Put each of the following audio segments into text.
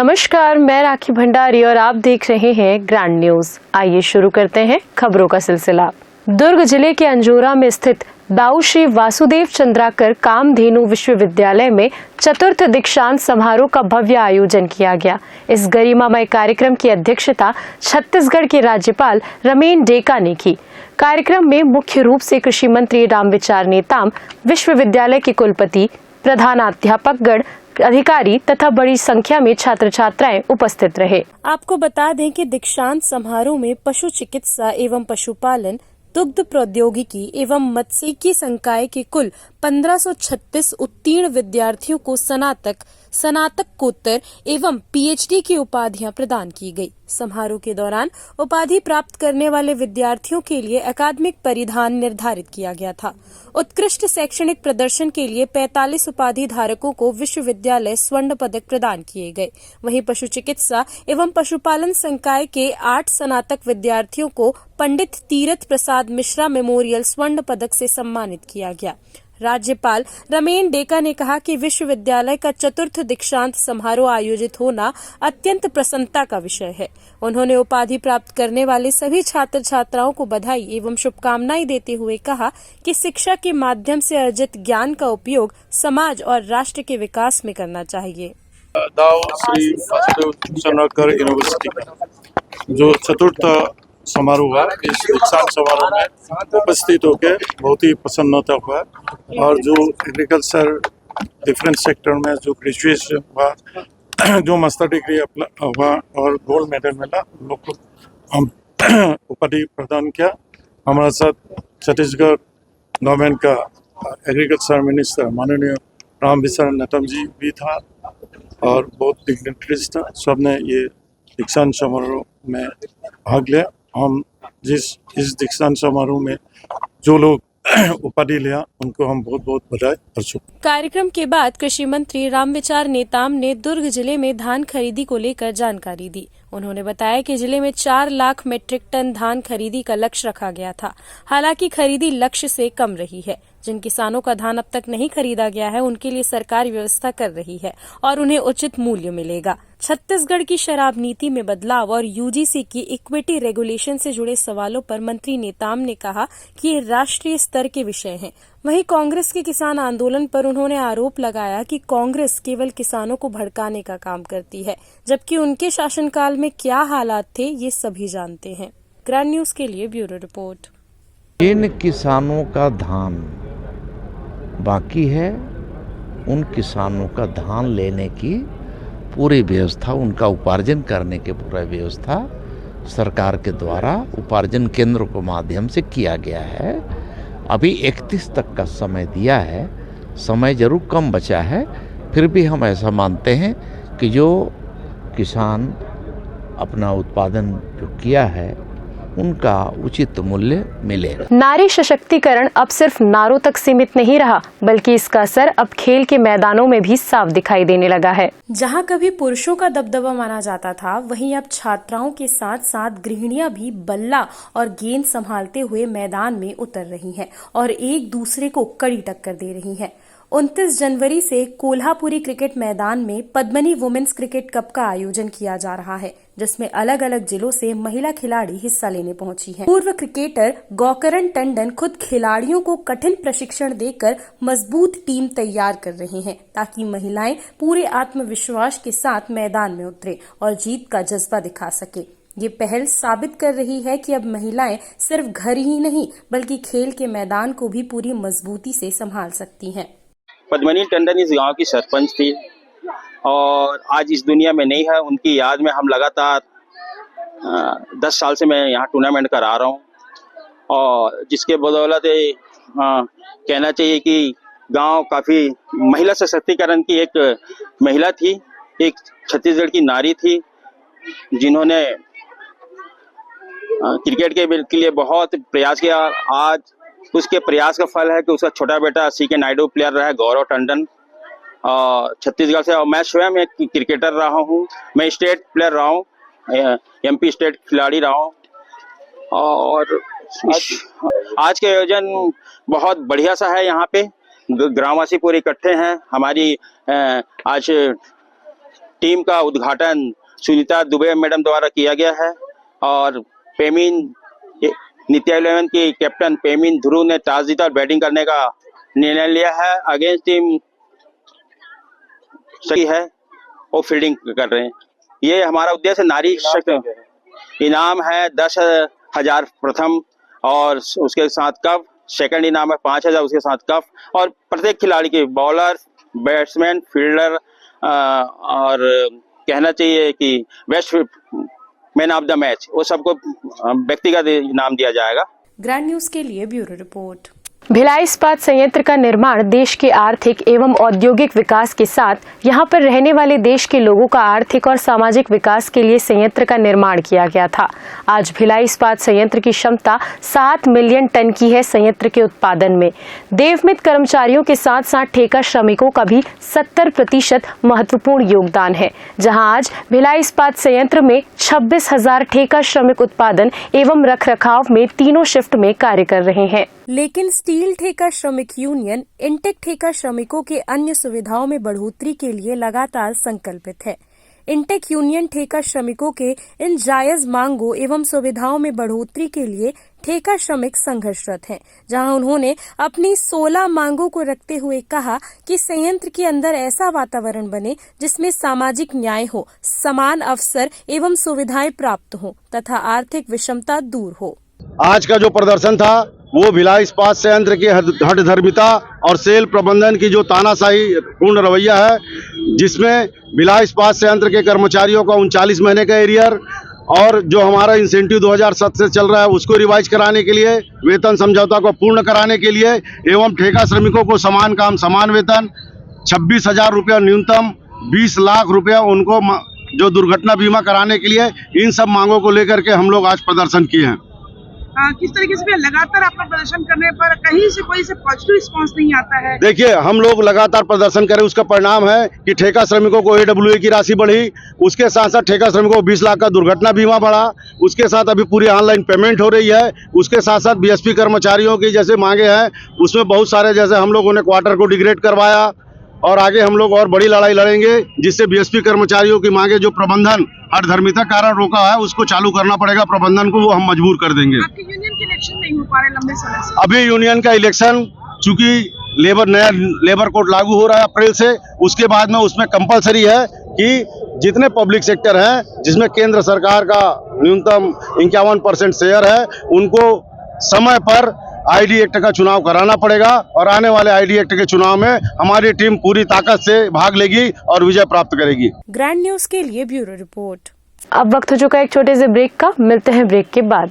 नमस्कार, मैं राखी भंडारी और आप देख रहे हैं ग्रैंड न्यूज। आइए शुरू करते हैं खबरों का सिलसिला। दुर्ग जिले के अंजोरा में स्थित दाऊ श्री वासुदेव चंद्राकर कामधेनु विश्वविद्यालय में चतुर्थ दीक्षांत समारोह का भव्य आयोजन किया गया। इस गरिमामय कार्यक्रम की अध्यक्षता छत्तीसगढ़ के राज्यपाल रमेन डेका ने की। कार्यक्रम में मुख्य रूप से कृषि मंत्री रामविचार नेताम, विश्वविद्यालय के कुलपति, प्रधानाध्यापकगण, अधिकारी तथा बड़ी संख्या में छात्र छात्राएं उपस्थित रहे। आपको बता दें कि दीक्षांत समारोह में पशु चिकित्सा एवं पशुपालन, दुग्ध प्रौद्योगिकी एवं मत्स्यिकी संकाय के कुल 1536 उत्तीर्ण विद्यार्थियों को स्नातकोत्तर एवं पीएचडी की उपाधियां प्रदान की गई। समारोह के दौरान उपाधि प्राप्त करने वाले विद्यार्थियों के लिए अकादमिक परिधान निर्धारित किया गया था। उत्कृष्ट शैक्षणिक प्रदर्शन के लिए 45 उपाधि धारकों को विश्वविद्यालय स्वर्ण पदक प्रदान किए गए। वहीं पशु चिकित्सा एवं पशुपालन संकाय के 8 स्नातक विद्यार्थियों को पंडित तीरथ प्रसाद मिश्रा मेमोरियल स्वर्ण पदक से सम्मानित किया गया। राज्यपाल रमेन डेका ने कहा कि विश्वविद्यालय का चतुर्थ दीक्षांत समारोह आयोजित होना अत्यंत प्रसन्नता का विषय है। उन्होंने उपाधि प्राप्त करने वाले सभी छात्र छात्राओं को बधाई एवं शुभकामनाएं देते हुए कहा कि शिक्षा के माध्यम से अर्जित ज्ञान का उपयोग समाज और राष्ट्र के विकास में करना चाहिए। दाऊ श्री वासुदेव चंद्राकर यूनिवर्सिटी जो चतुर्थ समारोह हुआ, इस दीक्षांत समारोह में उपस्थित होकर बहुत ही प्रसन्नता हुआ और जो एग्रीकल्चर डिफरेंट सेक्टर में जो ग्रेजुएशन हुआ, जो मास्टर डिग्री हुआ और गोल्ड मेडल मिला, उन लोग को हम उपाधि प्रदान किया। हमारे साथ छत्तीसगढ़ गवर्नमेंट का एग्रीकल्चर मिनिस्टर माननीय रामविचार नेताम जी भी था और बहुत डिग्निटरीज था। सबने ये दीक्षांत समारोह में भाग लिया। हम इस दीक्षांत समारोह में जो लोग उपाधि लिया उनको हम बहुत बहुत बधाई और शुभकामनाएं। कार्यक्रम के बाद कृषि मंत्री रामविचार नेताम ने दुर्ग जिले में धान खरीदी को लेकर जानकारी दी। उन्होंने बताया कि जिले में 4 लाख मीट्रिक टन धान खरीदी का लक्ष्य रखा गया था। हालांकि खरीदी लक्ष्य से कम रही है। जिन किसानों का धान अब तक नहीं खरीदा गया है, उनके लिए सरकार व्यवस्था कर रही है और उन्हें उचित मूल्य मिलेगा। छत्तीसगढ़ की शराब नीति में बदलाव और यूजीसी की इक्विटी रेगुलेशन से जुड़े सवालों पर मंत्री नेताम ने कहा कि ये राष्ट्रीय स्तर के विषय हैं। वहीं कांग्रेस के किसान आंदोलन पर उन्होंने आरोप लगाया कि कांग्रेस केवल किसानों को भड़काने का काम करती है, जबकि उनके शासनकाल में क्या हालात थे ये सभी जानते हैं। ग्रैंड न्यूज के लिए ब्यूरो रिपोर्ट। जिन किसानों का धान बाकी है, उन किसानों का धान लेने की पूरी व्यवस्था, उनका उपार्जन करने की पूरा व्यवस्था सरकार के द्वारा उपार्जन केंद्र के माध्यम से किया गया है। अभी 31 तक का समय दिया है। समय जरूर कम बचा है, फिर भी हम ऐसा मानते हैं कि जो किसान अपना उत्पादन जो किया है उनका उचित मूल्य मिलेगा। नारी सशक्तिकरण अब सिर्फ नारों तक सीमित नहीं रहा, बल्कि इसका असर अब खेल के मैदानों में भी साफ दिखाई देने लगा है। जहां कभी पुरुषों का दबदबा माना जाता था, वहीं अब छात्राओं के साथ साथ गृहिणियां भी बल्ला और गेंद संभालते हुए मैदान में उतर रही हैं और एक दूसरे को कड़ी टक्कर दे रही हैं। 29 जनवरी से कोल्हापुरी क्रिकेट मैदान में पद्मिनी वुमेन्स क्रिकेट कप का आयोजन किया जा रहा है, जिसमें अलग अलग जिलों से महिला खिलाड़ी हिस्सा लेने पहुंची हैं। पूर्व क्रिकेटर गौकरण टंडन खुद खिलाड़ियों को कठिन प्रशिक्षण देकर मजबूत टीम तैयार कर रहे हैं, ताकि महिलाएं पूरे आत्मविश्वास के साथ मैदान में उतरे और जीत का जज्बा दिखा सके। ये पहल साबित कर रही है कि अब महिलाएं सिर्फ घर ही नहीं, बल्कि खेल के मैदान को भी पूरी मजबूती से संभाल सकती हैं। पद्मिनी टंडन इस गांव की सरपंच थी और आज इस दुनिया में नहीं है। उनकी याद में हम लगातार 10 साल से मैं यहाँ टूर्नामेंट करा रहा हूँ और जिसके बदौलत कहना चाहिए कि गांव काफ़ी महिला सशक्तिकरण की एक महिला थी, एक छत्तीसगढ़ की नारी थी, जिन्होंने क्रिकेट के लिए बहुत प्रयास किया। आज उसके प्रयास का फल है कि उसका छोटा बेटा सीके नायडू प्लेयर रहा है, गौरव टंडन, छत्तीसगढ़ से। और मैं स्वयं एक क्रिकेटर रहा हूँ, मैं स्टेट प्लेयर रहा हूँ, एमपी स्टेट खिलाड़ी रहा हूँ। और आज के आयोजन बहुत बढ़िया सा है। यहाँ पे ग्रामवासी पूरे इकट्ठे हैं। हमारी आज टीम का उद्घाटन सुनीता दुबे मैडम द्वारा किया गया है और पेमिन नित्या 11 की कैप्टन पेमिन ध्रुव ने टॉस जीता और बैटिंग करने का निर्णय लिया है। अगेंस्ट टीम सही है, वो फील्डिंग कर रहे हैं। ये हमारा उद्देश्य नारी शक्ति। इनाम है 10,000 प्रथम और उसके साथ कप। सेकंड इनाम है 5,000 उसके साथ कप। और प्रत्येक खिलाड़ी के बॉलर, बैट्समैन, फील्डर और कहना चाहिए कि best man of the match, वो सबको व्यक्तिगत इनाम दिया जाएगा। ग्रैंड न्यूज के लिए ब्यूरो रिपोर्ट। भिलाई इस्पात संयंत्र का निर्माण देश के आर्थिक एवं औद्योगिक विकास के साथ यहां पर रहने वाले देश के लोगों का आर्थिक और सामाजिक विकास के लिए संयंत्र का निर्माण किया गया था। आज भिलाई इस्पात संयंत्र की क्षमता 7 मिलियन टन की है। संयंत्र के उत्पादन में देवमित कर्मचारियों के साथ साथ ठेका श्रमिकों का भी 70% महत्वपूर्ण योगदान है। जहां आज भिलाई इस्पात संयंत्र में 26,000 ठेका श्रमिक उत्पादन एवं रखरखाव में तीनों शिफ्ट में कार्य कर रहे हैं। लेकिन स्टील ठेका श्रमिक यूनियन इंटेक ठेका श्रमिकों के अन्य सुविधाओं में बढ़ोतरी के लिए लगातार संकल्पित है। इंटेक यूनियन ठेका श्रमिकों के इन जायज मांगों एवं सुविधाओं में बढ़ोतरी के लिए ठेका श्रमिक संघर्षरत हैं, जहां उन्होंने अपनी 16 मांगों को रखते हुए कहा कि संयंत्र के अंदर ऐसा वातावरण बने जिसमें सामाजिक न्याय हो, समान अवसर एवं सुविधाएं प्राप्त हो तथा आर्थिक विषमता दूर हो। आज का जो प्रदर्शन था वो भिलाई इस्पात संयंत्र की हठधर्मिता और सेल प्रबंधन की जो तानाशाही पूर्ण रवैया है, जिसमें भिलाई इस्पात संयंत्र के कर्मचारियों का 39 महीने का एरियर और जो हमारा इंसेंटिव 2007 से चल रहा है उसको रिवाइज कराने के लिए, वेतन समझौता को पूर्ण कराने के लिए एवं ठेका श्रमिकों को समान काम समान वेतन, 26,000 रुपया न्यूनतम, 20 लाख रुपया उनको जो दुर्घटना बीमा कराने के लिए, इन सब मांगों को लेकर के हम लोग आज प्रदर्शन किए हैं। किस तरीके से लगातार आपका प्रदर्शन करने पर कहीं से कोई से पॉजिटिव रिस्पांस नहीं आता है? देखिए, हम लोग लगातार प्रदर्शन करें, उसका परिणाम है कि ठेका श्रमिकों को AWA की राशि बढ़ी, उसके साथ साथ ठेका श्रमिकों को 20 लाख का दुर्घटना बीमा बढ़ा, उसके साथ अभी पूरी ऑनलाइन पेमेंट हो रही है, उसके साथ साथ BSP कर्मचारियों की जैसे मांगे हैं उसमें बहुत सारे, जैसे हम लोगों ने क्वार्टर को डिग्रेड करवाया और आगे हम लोग और बड़ी लड़ाई लड़ेंगे जिससे BSP कर्मचारियों की मांगे जो प्रबंधन हठधर्मिता कारण रोका है उसको चालू करना पड़ेगा प्रबंधन को, वो हम मजबूर कर देंगे। आपके यूनियन के इलेक्शन नहीं हो पा रहे लंबे समय से? अभी यूनियन का इलेक्शन, चूंकि नया लेबर कोड लागू हो रहा है अप्रैल से, उसके बाद में उसमें कंपलसरी है कि जितने पब्लिक सेक्टर हैं जिसमें केंद्र सरकार का न्यूनतम 51% शेयर है, उनको समय पर ID एक्ट का चुनाव कराना पड़ेगा और आने वाले ID एक्ट के चुनाव में हमारी टीम पूरी ताकत से भाग लेगी और विजय प्राप्त करेगी। ग्रैंड न्यूज के लिए ब्यूरो रिपोर्ट। अब वक्त हो चुका है एक छोटे से ब्रेक का, मिलते हैं ब्रेक के बाद।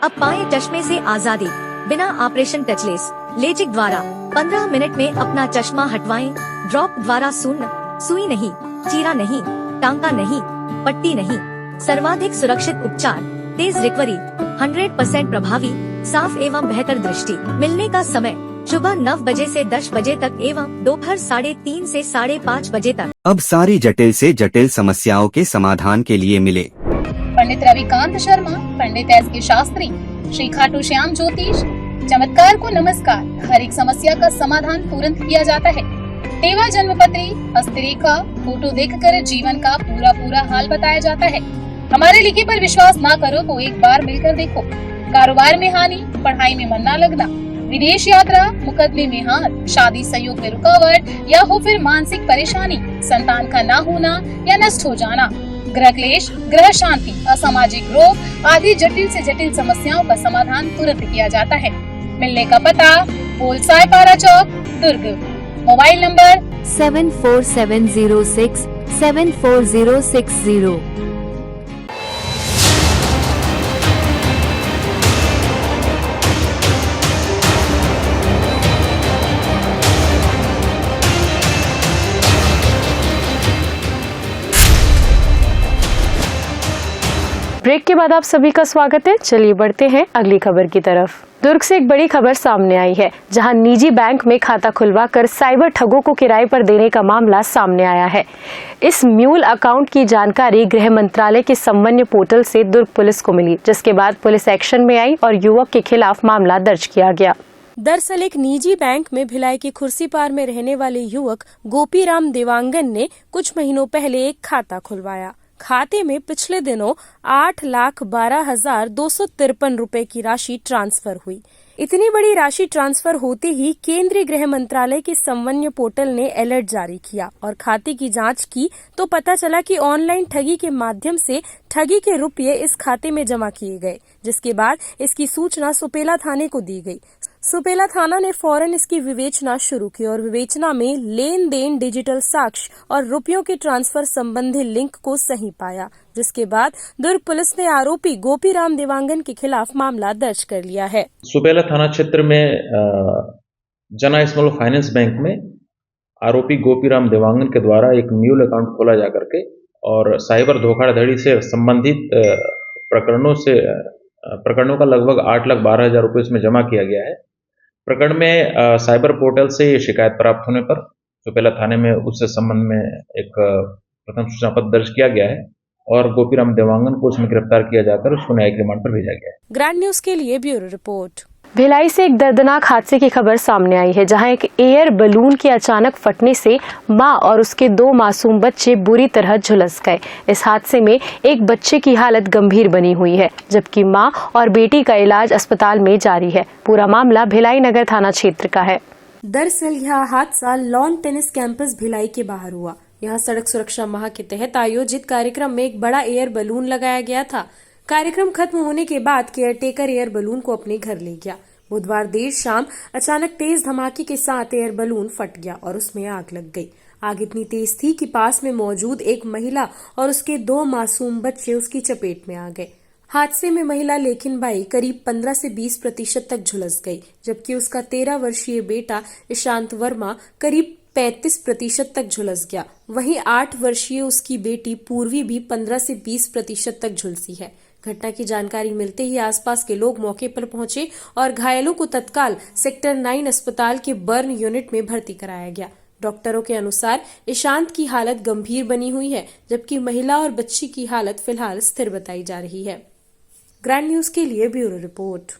अब पाएं चश्मे से आजादी बिना ऑपरेशन टचलेस लेजिक द्वारा 15 मिनट में अपना चश्मा हटवाएं। ड्रॉप द्वारा शून्य, सुई नहीं, चीरा नहीं, टांका नहीं, पट्टी नहीं, सर्वाधिक सुरक्षित उपचार, तेज रिकवरी, 100% प्रभावी, साफ एवं बेहतर दृष्टि। मिलने का समय सुबह 9 बजे से 10 बजे तक एवं दोपहर 3:30 से 5:30 बजे तक। अब सारी जटिल से जटिल समस्याओं के समाधान के लिए मिले पंडित रविकांत शर्मा, पंडित SK शास्त्री, श्री खाटू श्याम ज्योतिष। चमत्कार को नमस्कार। हर एक समस्या का समाधान तुरंत किया जाता है। तेवा जन्मपत्री, हस्तरेखा, फोटो देखकर जीवन का पूरा हाल बताया जाता है। हमारे लिखे पर विश्वास ना करो तो एक बार मिलकर देखो। कारोबार में हानि, पढ़ाई में मन न लगना, विदेश यात्रा, मुकदमे में हाथ, शादी संयोग में रुकावट या हो फिर मानसिक परेशानी, संतान का ना होना या नष्ट हो जाना, ग्रह क्लेश, ग्रह शांति, असामाजिक रोग आदि जटिल से जटिल समस्याओं का समाधान तुरंत किया जाता है। मिलने का पता पोलसाय पारा चौक, दुर्ग। Mobile number 747066 744060। ब्रेक के बाद आप सभी का स्वागत है। चलिए बढ़ते हैं अगली खबर की तरफ। दुर्ग से एक बड़ी खबर सामने आई है, जहां निजी बैंक में खाता खुलवाकर साइबर ठगों को किराए पर देने का मामला सामने आया है। इस म्यूल अकाउंट की जानकारी गृह मंत्रालय के समन्वय पोर्टल से दुर्ग पुलिस को मिली, जिसके बाद पुलिस एक्शन में आई और युवक के खिलाफ मामला दर्ज किया गया। दरअसल एक निजी बैंक में भिलाई के खुर्सीपार में रहने वाले युवक गोपीराम देवांगन ने कुछ महीनों पहले एक खाता खुलवाया। खाते में पिछले दिनों 8,12,253 रुपए की राशि ट्रांसफर हुई। इतनी बड़ी राशि ट्रांसफर होते ही केंद्रीय गृह मंत्रालय के समन्वय पोर्टल ने अलर्ट जारी किया और खाते की जांच की तो पता चला कि ऑनलाइन ठगी के माध्यम से ठगी के रुपये इस खाते में जमा किए गए, जिसके बाद इसकी सूचना सुपेला थाने को दी गई। सुपेला थाना ने फौरन इसकी विवेचना शुरू की और विवेचना में लेन देन, डिजिटल साक्ष्य और रुपयों के ट्रांसफर संबंधी लिंक को सही पाया, जिसके बाद दुर्ग पुलिस ने आरोपी गोपीराम देवांगन के खिलाफ मामला दर्ज कर लिया है। सुपेला थाना क्षेत्र में जना स्मॉल फाइनेंस बैंक में आरोपी गोपीराम देवांगन के द्वारा एक म्यूल अकाउंट खोला जा करके और साइबर धोखाधड़ी से संबंधित प्रकरणों का लगभग 8,12,000 रुपये इसमें जमा किया गया है। प्रकरण में साइबर पोर्टल से शिकायत प्राप्त होने पर सुपेला थाने में उस संबंध में एक प्रथम सूचना पत्र दर्ज किया गया है और गोपीराम देवांगन को उसमें गिरफ्तार किया जाकर उसको न्यायिक रिमांड पर भेजा गया है। ग्रैंड न्यूज के लिए ब्यूरो रिपोर्ट। भिलाई से एक दर्दनाक हादसे की खबर सामने आई है, जहां एक एयर बलून के अचानक फटने से मां और उसके 2 मासूम बच्चे बुरी तरह झुलस गए। इस हादसे में एक बच्चे की हालत गंभीर बनी हुई है, जबकि मां और बेटी का इलाज अस्पताल में जारी है। पूरा मामला भिलाई नगर थाना क्षेत्र का है। दरअसल यह हादसा लॉन टेनिस कैंपस भिलाई के बाहर हुआ। यहाँ सड़क सुरक्षा माह के तहत आयोजित कार्यक्रम में एक बड़ा एयर बलून लगाया गया था। कार्यक्रम खत्म होने के बाद केयरटेकर एयर बलून को अपने घर ले गया। बुधवार देर शाम अचानक तेज धमाके के साथ एयर बलून फट गया और उसमें आग लग गई। आग इतनी तेज थी कि पास में मौजूद एक महिला और उसके 2 मासूम बच्चे उसकी चपेट में आ गए। हादसे में महिला लेकिन बाई करीब 15 से 20% तक झुलस गई, जबकि उसका 13 वर्षीय बेटा ईशांत वर्मा करीब 35% तक झुलस गया। वहीं 8 वर्षीय उसकी बेटी पूर्वी भी 15 से 20% तक झुलसी है। घटना की जानकारी मिलते ही आसपास के लोग मौके पर पहुंचे और घायलों को तत्काल सेक्टर 9 अस्पताल के बर्न यूनिट में भर्ती कराया गया। डॉक्टरों के अनुसार ईशांत की हालत गंभीर बनी हुई है, जबकि महिला और बच्ची की हालत फिलहाल स्थिर बताई जा रही है। ग्रैंड न्यूज के लिए ब्यूरो रिपोर्ट।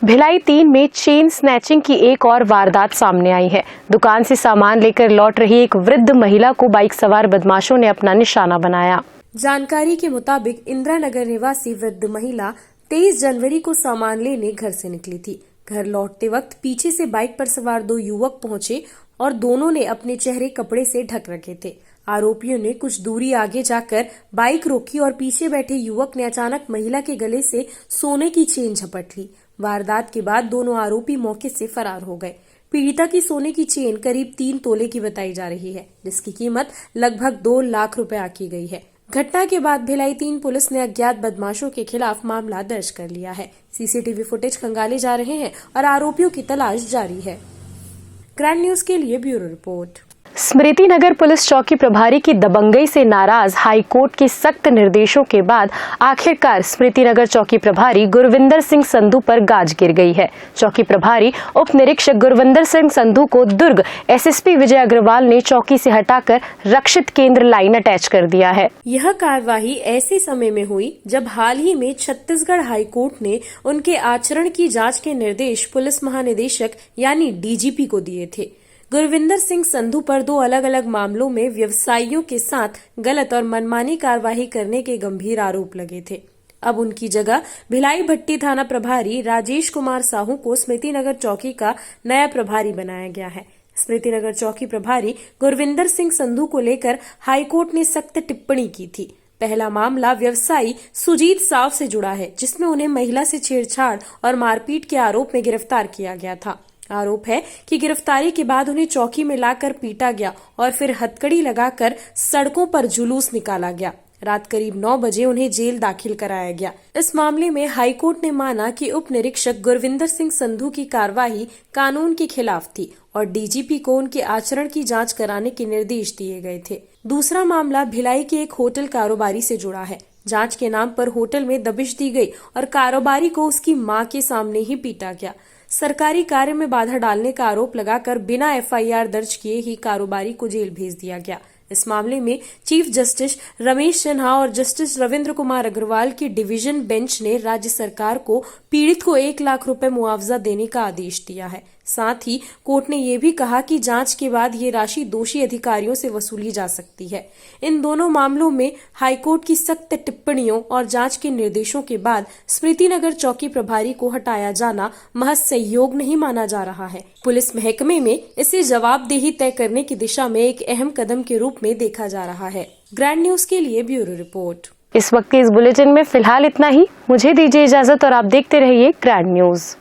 भिलाई 3 में चेन स्नैचिंग की एक और वारदात सामने आई है। दुकान से सामान लेकर लौट रही एक वृद्ध महिला को बाइक सवार बदमाशों ने अपना निशाना बनाया। जानकारी के मुताबिक इंदिरा नगर निवासी वृद्ध महिला 23 जनवरी को सामान लेने घर से निकली थी। घर लौटते वक्त पीछे से बाइक पर सवार 2 युवक पहुंचे और दोनों ने अपने चेहरे कपड़े से ढक रखे थे। आरोपियों ने कुछ दूरी आगे जाकर बाइक रोकी और पीछे बैठे युवक ने अचानक महिला के गले से सोने की चेन झपट ली। वारदात के बाद दोनों आरोपी मौके से फरार हो गए। पीड़िता की सोने की चेन करीब 3 तोले की बताई जा रही है, जिसकी कीमत लगभग 2 लाख रुपए आकी गई है। घटना के बाद भिलाई 3 पुलिस ने अज्ञात बदमाशों के खिलाफ मामला दर्ज कर लिया है। सीसीटीवी फुटेज खंगाले जा रहे हैं और आरोपियों की तलाश जारी है। ग्रैंड न्यूज के लिए bureau report. Smriti Nagar police चौकी प्रभारी की दबंगई से नाराज हाईकोर्ट के सख्त निर्देशों के बाद आखिरकार स्मृति नगर चौकी प्रभारी गुरविंदर सिंह संधू पर गाज गिर गई है। चौकी प्रभारी उप निरीक्षक गुरविंदर सिंह संधू को दुर्ग एसएसपी विजय अग्रवाल ने चौकी से हटाकर रक्षित केंद्र लाइन अटैच कर दिया है। यह कार्यवाही ऐसे समय में हुई जब हाल ही में छत्तीसगढ़ हाईकोर्ट ने उनके आचरण की जांच के निर्देश पुलिस महानिदेशक यानी डीजीपी को दिए थे। गुरविंदर सिंह संधू पर 2 अलग अलग मामलों में व्यवसायियों के साथ गलत और मनमानी कार्यवाही करने के गंभीर आरोप लगे थे। अब उनकी जगह भिलाई भट्टी थाना प्रभारी राजेश कुमार साहू को स्मृति नगर चौकी का नया प्रभारी बनाया गया है। स्मृति नगर चौकी प्रभारी गुरविंदर सिंह संधू को लेकर हाईकोर्ट ने सख्त टिप्पणी की थी। पहला मामला व्यवसायी सुजीत साव से जुड़ा है, जिसमें उन्हें महिला से छेड़छाड़ और मारपीट के आरोप में गिरफ्तार किया गया था। आरोप है कि गिरफ्तारी के बाद उन्हें चौकी में लाकर पीटा गया और फिर हथकड़ी लगाकर सड़कों पर जुलूस निकाला गया। रात करीब 9 बजे उन्हें जेल दाखिल कराया गया। इस मामले में हाईकोर्ट ने माना कि उप निरीक्षक गुरविंदर सिंह संधू की कार्रवाई कानून के खिलाफ थी और डीजीपी को उनके आचरण की जांच कराने के निर्देश दिए गए थे। दूसरा मामला भिलाई के एक होटल कारोबारी से जुड़ा है। जांच के नाम पर होटल में दबिश दी गई और कारोबारी को उसकी मां के सामने ही पीटा गया। सरकारी कार्य में बाधा डालने का आरोप लगाकर बिना एफआईआर दर्ज किए ही कारोबारी को जेल भेज दिया गया। इस मामले में चीफ जस्टिस रमेश सिन्हा और जस्टिस रविंद्र कुमार अग्रवाल की डिवीजन बेंच ने राज्य सरकार को पीड़ित को 1 लाख रुपए मुआवजा देने का आदेश दिया है। साथ ही कोर्ट ने यह भी कहा कि जांच के बाद ये राशि दोषी अधिकारियों से वसूली जा सकती है। इन दोनों मामलों में हाईकोर्ट की सख्त टिप्पणियों और जांच के निर्देशों के बाद स्मृति नगर चौकी प्रभारी को हटाया जाना महज सहयोग नहीं माना जा रहा है। पुलिस महकमे में इसे जवाबदेही तय करने की दिशा में एक अहम कदम के रूप में देखा जा रहा है। ग्रैंड न्यूज के लिए ब्यूरो रिपोर्ट। इस वक्त के इस बुलेटिन में फिलहाल इतना ही। मुझे दीजिए इजाजत और आप देखते रहिए ग्रैंड न्यूज।